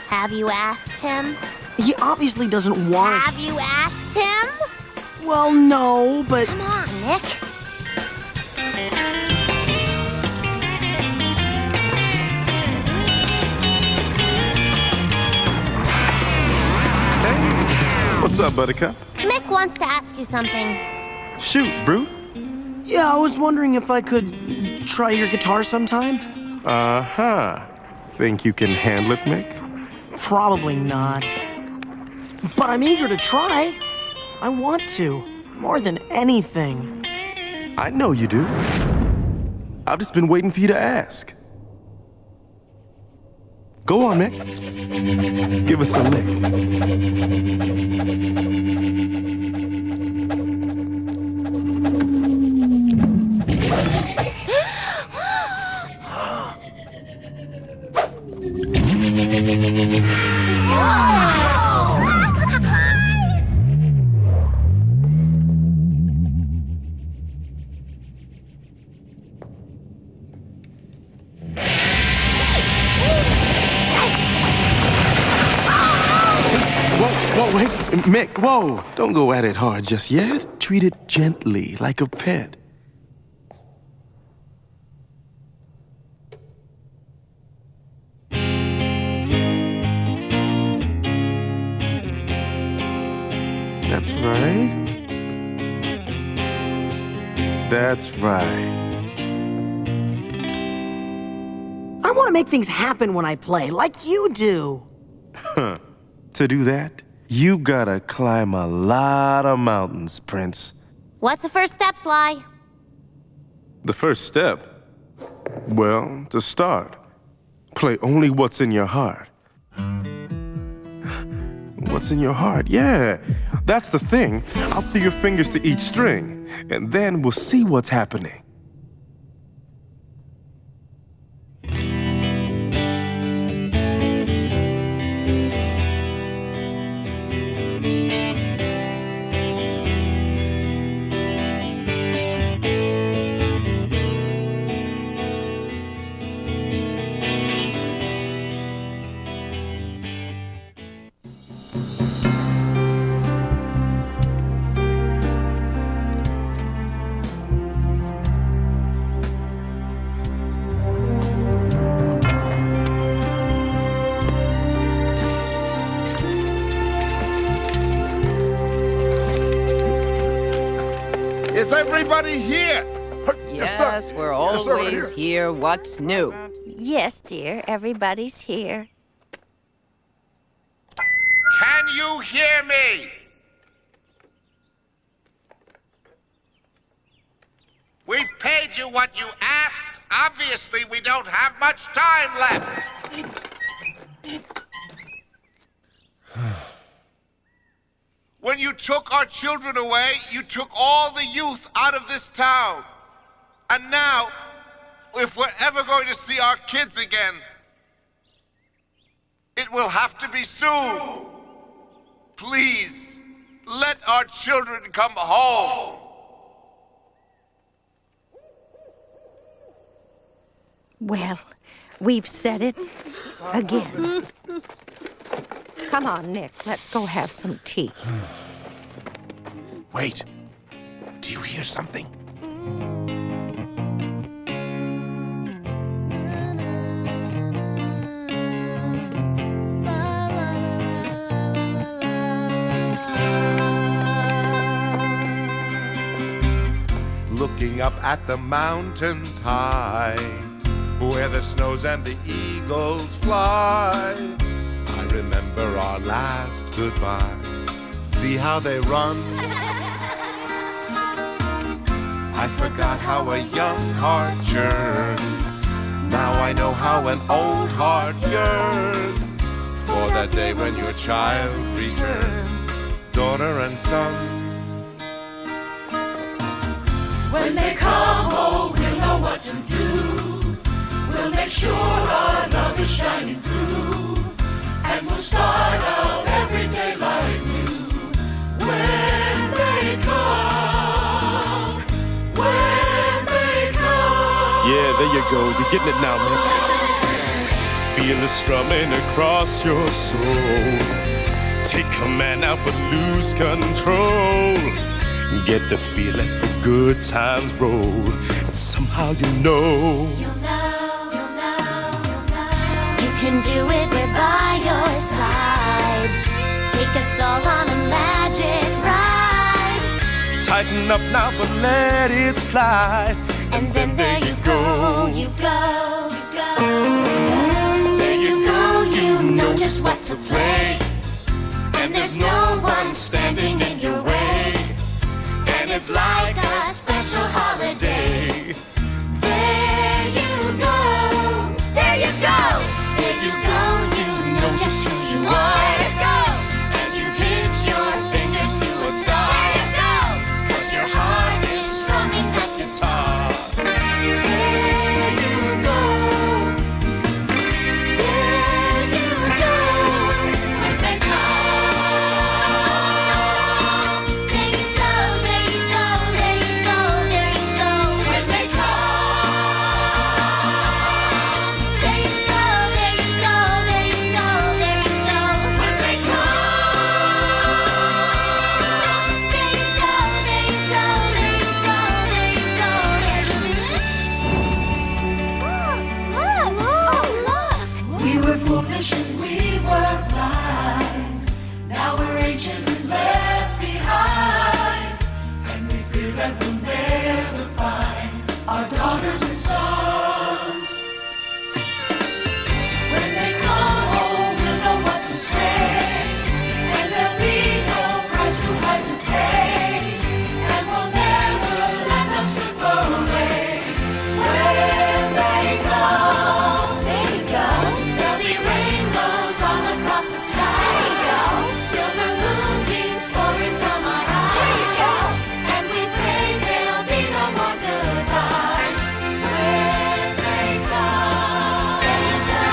S4: Have you asked him?
S3: He obviously doesn't want
S4: Have you asked him?
S3: Well, no, but...
S4: Come on, Nick.
S2: What's up, Buttercup?
S4: Mick wants to ask you something.
S2: Shoot, Brute.
S3: Yeah, I was wondering if I could try your guitar sometime.
S2: Uh-huh. Think you can handle it, Mick?
S3: Probably not. But I'm eager to try. I want to, more than anything.
S2: I know you do. I've just been waiting for you to ask. Go on, Mick. Give us a lick. Whoa, hey, Mick, whoa. Don't go at it hard just yet. Treat it gently, like a pet. That's right. That's right.
S3: I want to make things happen when I play, like you do.
S2: Huh. To do that, you gotta climb a lot of mountains, Prince.
S4: What's the first step, Sly?
S2: The first step? Well, to start, play only what's in your heart. What's in your heart? Yeah, that's the thing. I'll put your fingers to each string, and then we'll see what's happening.
S6: Is everybody here?
S13: Yes, we're always here. What's new?
S11: Yes, dear. Everybody's here.
S6: Can you hear me? We've paid you what you asked. Obviously, we don't have much time left. When you took our children away, you took all the youth out of this town. And now, if we're ever going to see our kids again, it will have to be soon. Please, let our children come home.
S5: Well, we've said it again. Come on, Nick, let's go have some tea.
S2: Wait. Do you hear something?
S6: Looking up at the mountains high, where the snows and the eagles fly, I remember our last goodbye. See how they run? I forgot how a young heart yearns. Now I know how an old heart yearns for that day when your child returns, daughter and son.
S1: When they come home, we'll know what to do. We'll make sure our love is shining through. And we'll start out every day like new. When they come, when they come.
S2: Yeah, there you go. You're getting it now, man. Feel it strumming across your soul. Take command now, but lose control. Get the feel, let the good times roll. And somehow you know.
S4: You'll know. You can do it, we're by your side. Take us all on a magic ride.
S2: Tighten up now, but let it slide.
S4: And then there you go, you go. There you go, you know just what to play. And there's no one standing in your way. And it's like a special holiday. There you go. There you go. There you go. You know just who you are. There you go. And you hit your fingers to a star. There you go. 'Cause your heart is strumming that guitar. There you go. There you go. When they come. There you go. There you go. There you go. There you go. When they come. There you go. There you go. There you go. There you go. When they come. There you go. There you go. There you go. There you go. There you go. Oh, look!
S1: We were foolish and we were blind. Now we're ancient and left behind. And we fear that we'll never find our daughters and sons. When they come home, we'll know what to say. And there'll be no price too high to pay. And we'll never let them slip away. When they come, there you go. There'll be rainbows all across the sky. There you go. Silver moonbeams pouring from our eyes. There you go. And we pray there'll be no more goodbyes. When they come, there you go.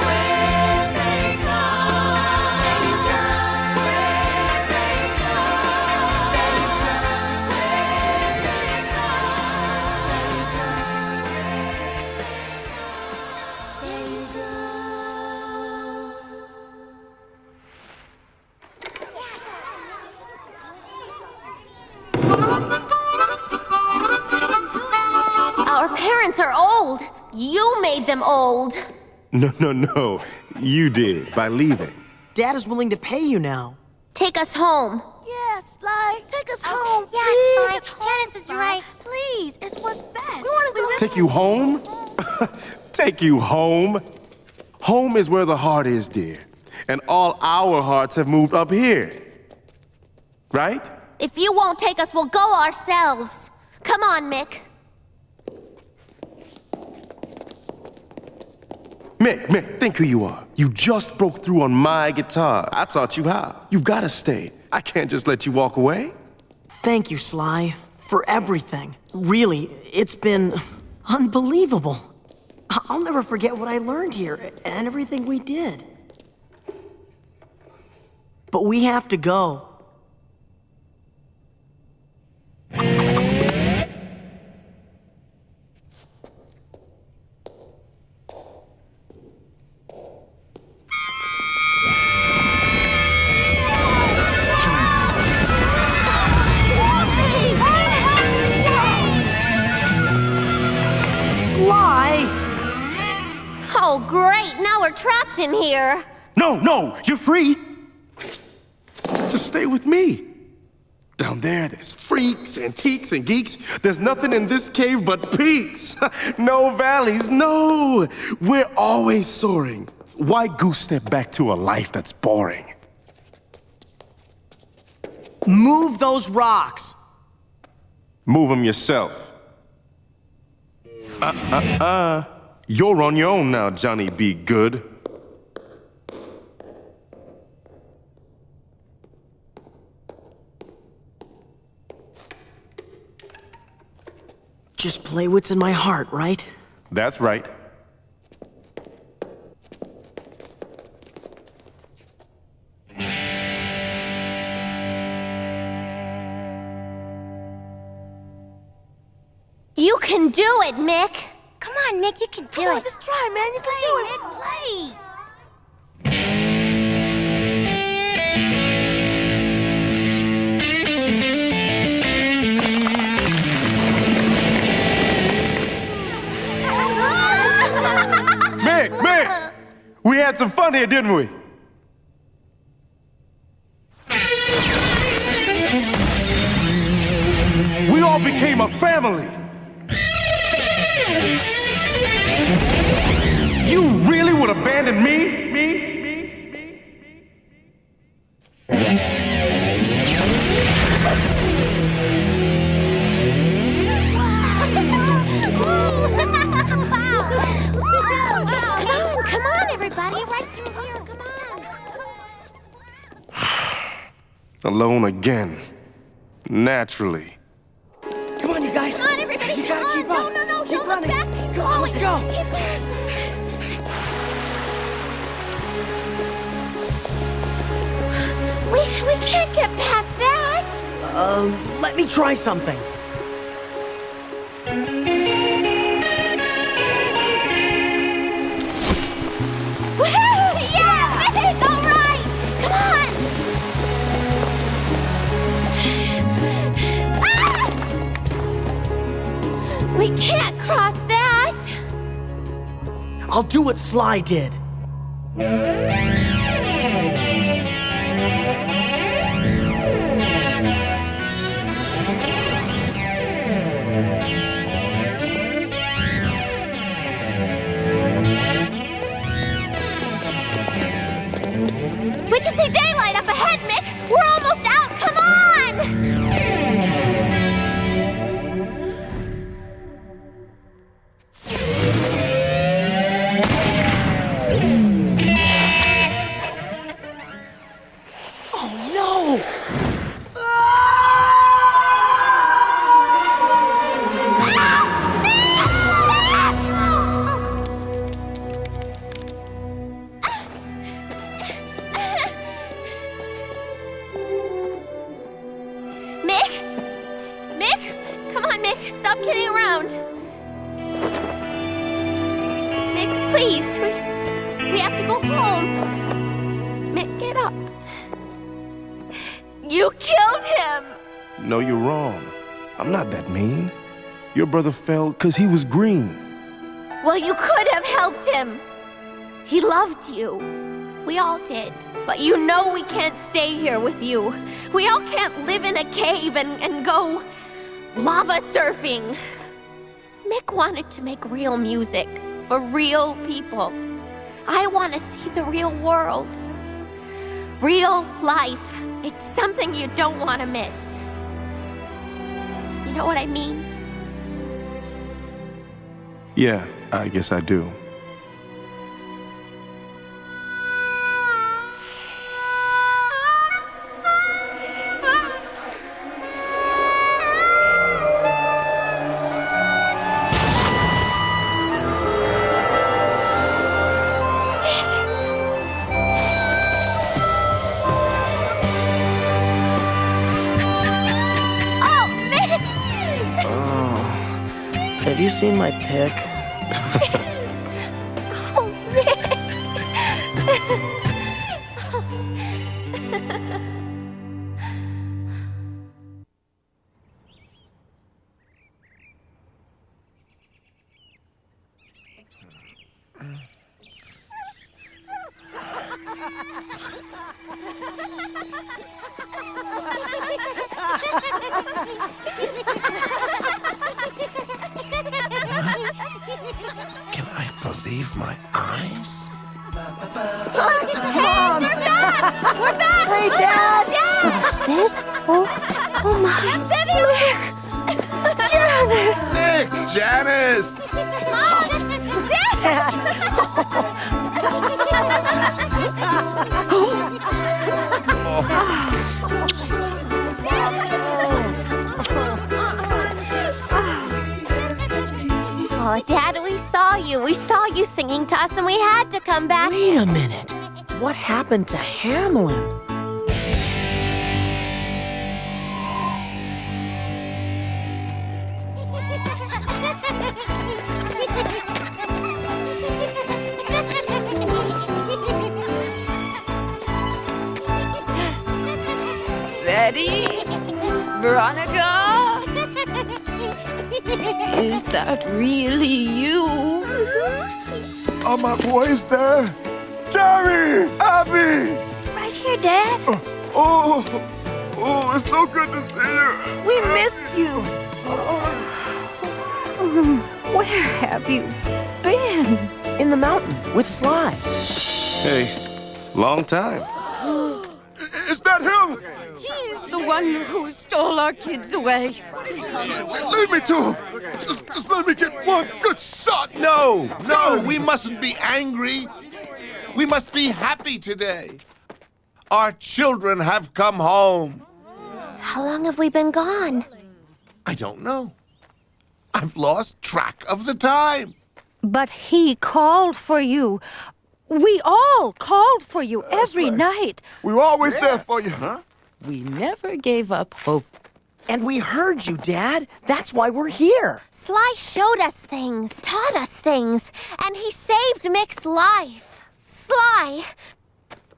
S1: When they come, there you go. When they come, there you go. When they come, there you go.
S4: Our parents are old. You made them old.
S2: No. You did, by leaving.
S3: Dad is willing to pay you now.
S4: Take us home.
S11: Yeah. best, Sly. Take us home,
S4: Yeah,
S11: please.
S4: Sly, Janice is right.
S11: Please, it's what's best. We want to go.
S2: Take you home? Take you home? Home is where the heart is, dear. And all our hearts have moved up here. Right?
S4: If you won't take us, we'll go ourselves. Come on, Mick.
S2: Mick, think who you are. You just broke through on my guitar. I taught you how. You've got to stay. I can't just let you walk away.
S3: Thank you, Sly, for everything. Really, it's been unbelievable. I'll never forget what I learned here and everything we did. But we have to go.
S4: Oh, great! Now we're trapped in here.
S2: No, you're free. Just stay with me. Down there, there's freaks, antiques, and geeks. There's nothing in this cave but peaks. No valleys, no. We're always soaring. Why goose step back to a life that's boring?
S3: Move those rocks.
S2: Move them yourself. You're on your own now, Johnny Be Good.
S3: Just play what's in my heart, right?
S2: That's right.
S4: You can do it, Mick.
S11: Come on, Nick, you can do it. Come on, just try, man. You can do it. Mick, play.
S2: Mick! We had some fun here, didn't we? We all became a family. You really would abandon me?
S4: Come on, everybody. Right through here. Come on.
S2: Alone again. Naturally.
S3: Come on, you guys.
S4: Come on, everybody.
S3: You gotta keep up.
S4: No.
S3: Keep
S4: Don't
S3: running.
S4: look back.
S3: Come on, let's go.
S4: Keep back. We can't get past that.
S3: Let me try something.
S4: Woohoo! Yeah, Mick, all right. Come on. Ah! We can't cross that.
S3: I'll do what Sly did.
S4: We can see daylight up ahead, Mick. We're almost out. Come on.
S3: Oh, no!
S4: Mick, come on, Mick. Stop kidding around. Mick, please. We have to go home. Mick, get up. You killed him.
S2: No, you're wrong. I'm not that mean. Your brother fell because he was green.
S4: Well, you could have helped him. He loved you. We all did. But you know we can't stay here with you. We all can't live in a cave and go lava surfing. Mick wanted to make real music for real people. I want to see the real world. Real life. It's something you don't want to miss. You know what I mean?
S2: Yeah, I guess I do.
S3: Have you seen my pic?
S4: Oh, Mick!
S2: Can I believe my eyes?
S4: Mom! We're back! We're back!
S3: Hey, Dad!
S4: What's this? Oh my! Daddy! Mick! Janice!
S6: Nick! Janice!
S4: Mom! Dad! Oh, Dad, we saw you. We saw you singing to us, and we had to come back.
S3: Wait a minute. What happened to Hamlin?
S13: Betty? Veronica? Is that really you?
S12: Are my boys there? Jerry! Abby!
S4: Right here, Dad.
S12: Oh, it's so good to see you.
S3: We missed you.
S5: Where have you been?
S3: In the mountain with Sly.
S2: Hey, long time.
S12: Is that him?
S5: He's the one who stole our kids away.
S12: Lead me to him. Just let me get one good shot.
S6: No, we mustn't be angry. We must be happy today. Our children have come home.
S4: How long have we been gone?
S6: I don't know. I've lost track of the time.
S5: But he called for you. We all called for you every night.
S12: We were always there for you.
S3: Huh?
S13: We never gave up hope.
S3: And we heard you, Dad. That's why we're here.
S4: Sly showed us things, taught us things, and he saved Mick's life. Sly,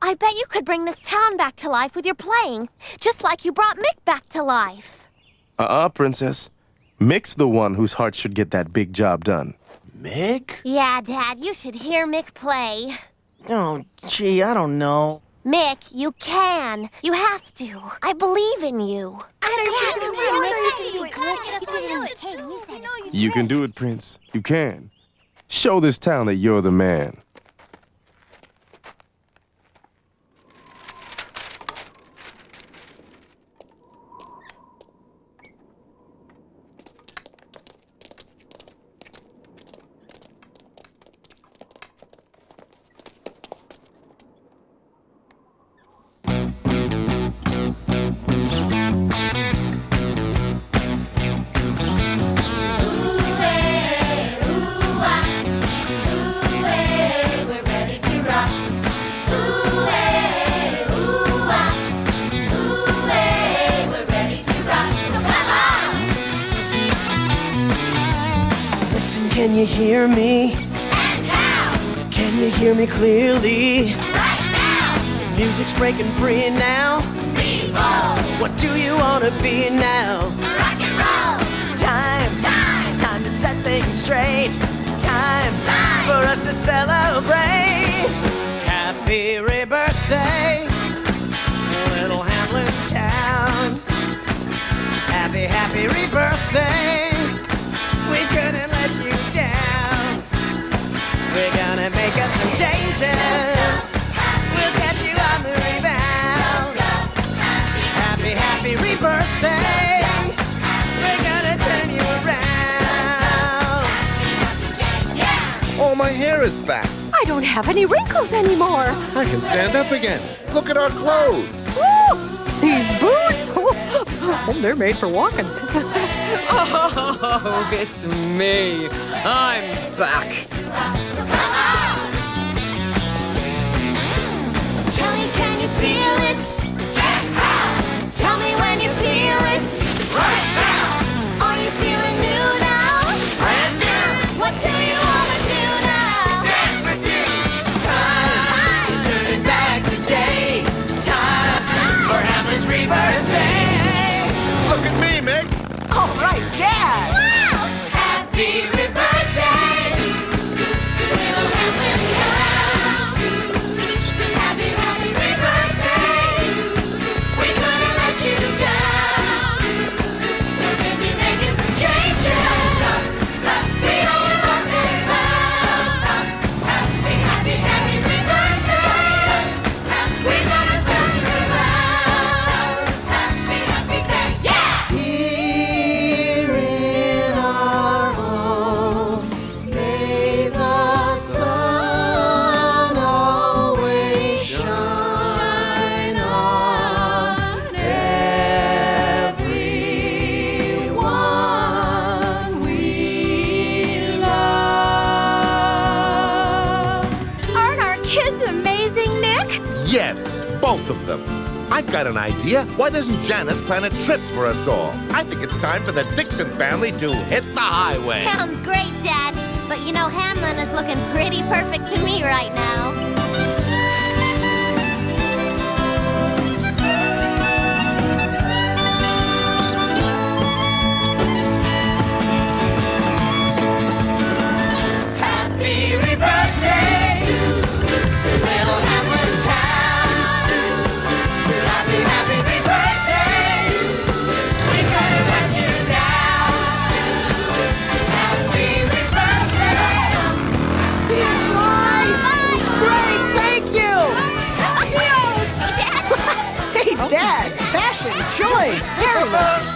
S4: I bet you could bring this town back to life with your playing, just like you brought Mick back to life.
S2: Princess. Mick's the one whose heart should get that big job done.
S6: Mick?
S4: Yeah, Dad, you should hear Mick play.
S3: Oh, gee, I don't know.
S4: Mick, you can. You have to. I believe in you.
S2: You can do it, Prince. You can. Show this town that you're the man.
S3: Can you hear me?
S4: And how?
S3: Can you hear me clearly?
S4: Right now!
S3: Music's breaking free now.
S4: Be bold!
S3: What do you wanna be now?
S4: Rock and roll!
S3: Time to set things straight. Time for us to celebrate. Happy
S6: hair is back.
S5: I don't have any wrinkles anymore.
S6: I can stand up again. Look at our clothes.
S5: Woo! These boots, oh, they're made for walking.
S13: Oh, it's me. I'm back.
S4: Tell me, can you feel it? Tell me when you feel it. Right now. Are you feeling new now? Brand new. What do you want to do now? Dance with you. Time is turning back today. Time for Hamlin's rebirthday.
S6: Look at me, Mick.
S7: All right, Dad.
S4: Wow! Happy rebirthday. Little Hamlin town. Happy, happy rebirthday. We couldn't let you down. We're busy making some changes. We know you lost it now. Happy, happy, happy rebirthday. We're gonna turn you around. Happy, happy day. Yeah!
S1: Here in our home, may the sun always shine on everyone we love.
S5: Aren't our kids amazing, Nick?
S6: Yes, both of them. I've got an idea. Why doesn't Janice plan a trip for us all? I think it's time for the Dixon family to hit the highway.
S11: Sounds great, Dad. But you know, Hamlin is looking pretty perfect to me right now.
S4: Happy rebirthday, little Hamlin town. Happy, happy rebirthday. We couldn't let you down. Happy rebirthday.
S7: It's great, thank you.
S4: Adios.
S7: Hey, Dad, fashion choice, very nice.